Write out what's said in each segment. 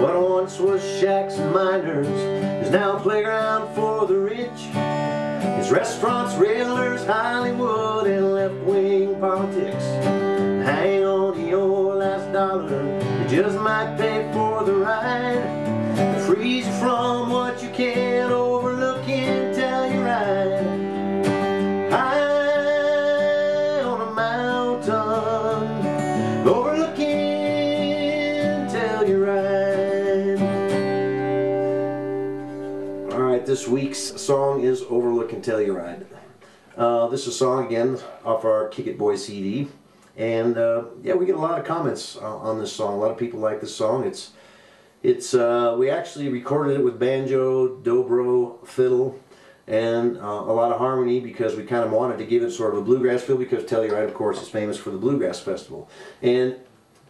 What once was shacks and miners is now a playground for the rich. It's restaurants, railers, Hollywood, and left-wing politics. Hang on to your last dollar, it just might pay for the ride. It frees you from what you can't overlook in Telluride. High on a mountain, overlooking Telluride. Alright, this week's song is Overlookin Telluride. This is a song again off our Kick It Boy CD. And yeah, we get a lot of comments on this song. A lot of people like this song. We actually recorded it with banjo, dobro, fiddle, and a lot of harmony because we kind of wanted to give it sort of a bluegrass feel, because Telluride, of course, is famous for the Bluegrass Festival. And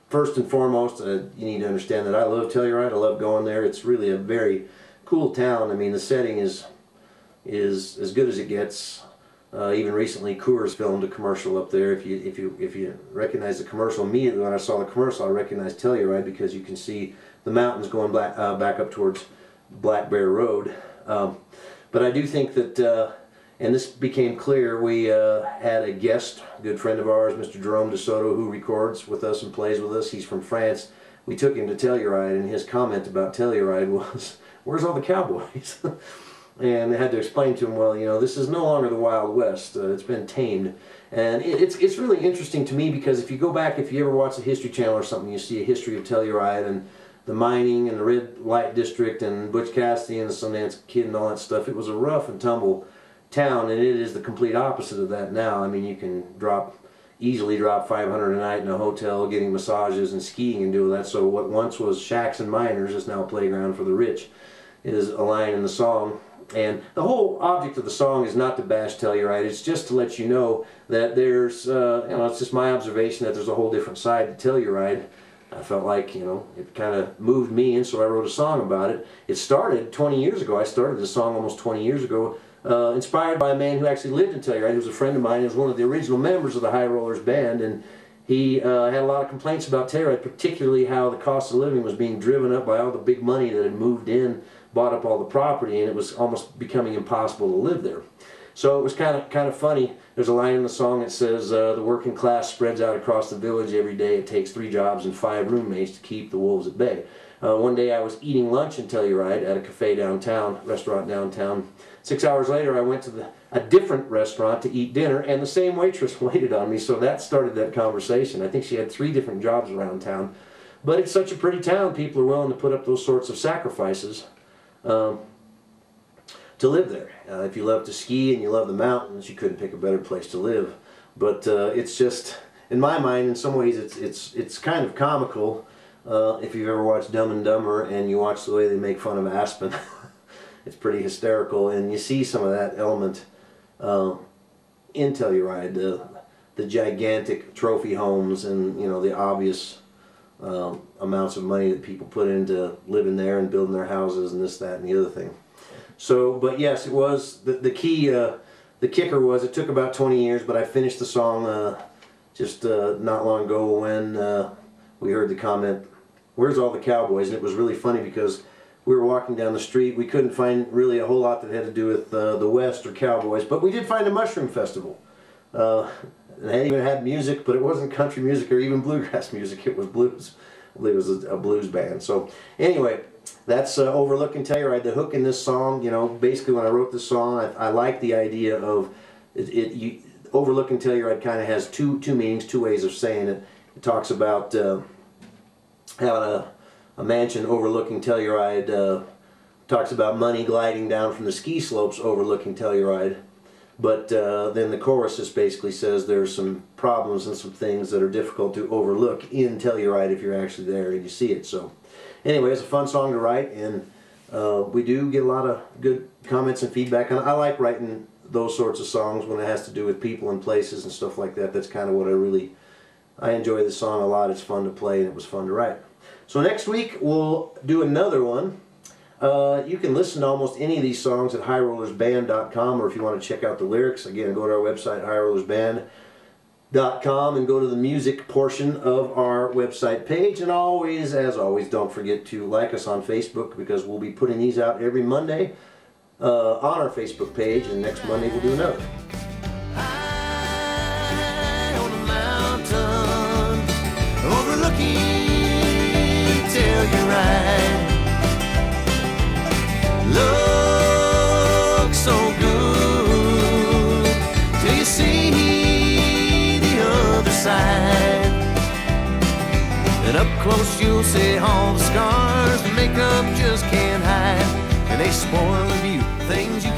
first and foremost, you need to understand that I love Telluride. I love going there. It's really a very cool town. I mean, the setting is as good as it gets. Even recently, Coors filmed a commercial up there. If you recognize the commercial, immediately when I saw the commercial, I recognized Telluride because you can see the mountains going back up towards Black Bear Road. But I do think that, and this became clear, we had a guest, a good friend of ours, Mr. Jerome DeSoto, who records with us and plays with us. He's from France. We took him to Telluride, and his comment about Telluride was, "Where's all the cowboys?" And I had to explain to him, well, you know, this is no longer the Wild West. It's been tamed. And it's really interesting to me because if you go back, if you ever watch the History Channel or something, you see a history of Telluride and the mining and the Red Light District and Butch Cassidy and the Sundance Kid and all that stuff. It was a rough and tumble town, and it is the complete opposite of that now. I mean, you can easily drop $500 a night in a hotel, getting massages and skiing and doing that. So what once was shacks and miners is now a playground for the rich, is a line in the song. And the whole object of the song is not to bash Telluride. It's just to let you know that there's, you know, it's just my observation that there's a whole different side to Telluride. I felt like, you know, it kind of moved me, and so I wrote a song about it. It started 20 years ago. I started this song almost 20 years ago, inspired by a man who actually lived in Telluride. He was a friend of mine. He was one of the original members of the High Rollers band, and he had a lot of complaints about Telluride, particularly how the cost of living was being driven up by all the big money that had moved in, bought up all the property, and it was almost becoming impossible to live there. So it was kind of funny. There's a line in the song that says, the working class spreads out across the village every day. It takes 3 jobs and 5 roommates to keep the wolves at bay. One day I was eating lunch in Telluride at a cafe downtown, restaurant downtown. 6 hours later I went to a different restaurant to eat dinner, and the same waitress waited on me, so that started that conversation. I think she had 3 different jobs around town. But it's such a pretty town, people are willing to put up those sorts of sacrifices to live there. If you love to ski and you love the mountains, you couldn't pick a better place to live. But it's just, in my mind, in some ways, it's kind of comical. If you've ever watched Dumb and Dumber and you watch the way they make fun of Aspen, it's pretty hysterical, and you see some of that element in Telluride, the gigantic trophy homes, and you know, the obvious amounts of money that people put into living there and building their houses and this, that, and the other thing. So, but yes, it was the key. The kicker was it took about 20 years, but I finished the song just not long ago when we heard the comment, "Where's all the cowboys?" And it was really funny because we were walking down the street. We couldn't find really a whole lot that had to do with the West or cowboys, but we did find a mushroom festival. They even had music, but it wasn't country music or even bluegrass music. It was blues. I believe it was a blues band. So anyway, that's Overlookin Telluride. The hook in this song, you know, basically when I wrote this song, I like the idea of Overlookin Telluride kind of has two meanings, 2 ways of saying it. It talks about having a mansion overlooking Telluride, talks about money gliding down from the ski slopes overlooking Telluride. But then the chorus just basically says there's some problems and some things that are difficult to overlook in Telluride if you're actually there and you see it. So anyway, it's a fun song to write, and we do get a lot of good comments and feedback. And I like writing those sorts of songs when it has to do with people and places and stuff like that. That's kind of what I enjoy the song a lot. It's fun to play and it was fun to write. So next week we'll do another one. You can listen to almost any of these songs at highrollersband.com, or if you want to check out the lyrics, again, go to our website, and go to the music portion of our website page. And always, as always, don't forget to like us on Facebook, because we'll be putting these out every Monday on our Facebook page, and next Monday we'll do another. High on a mountain, overlooking Telluride, looks so good till you see the other side. And up close you'll see all the scars the makeup just can't hide, and they spoil the view, things you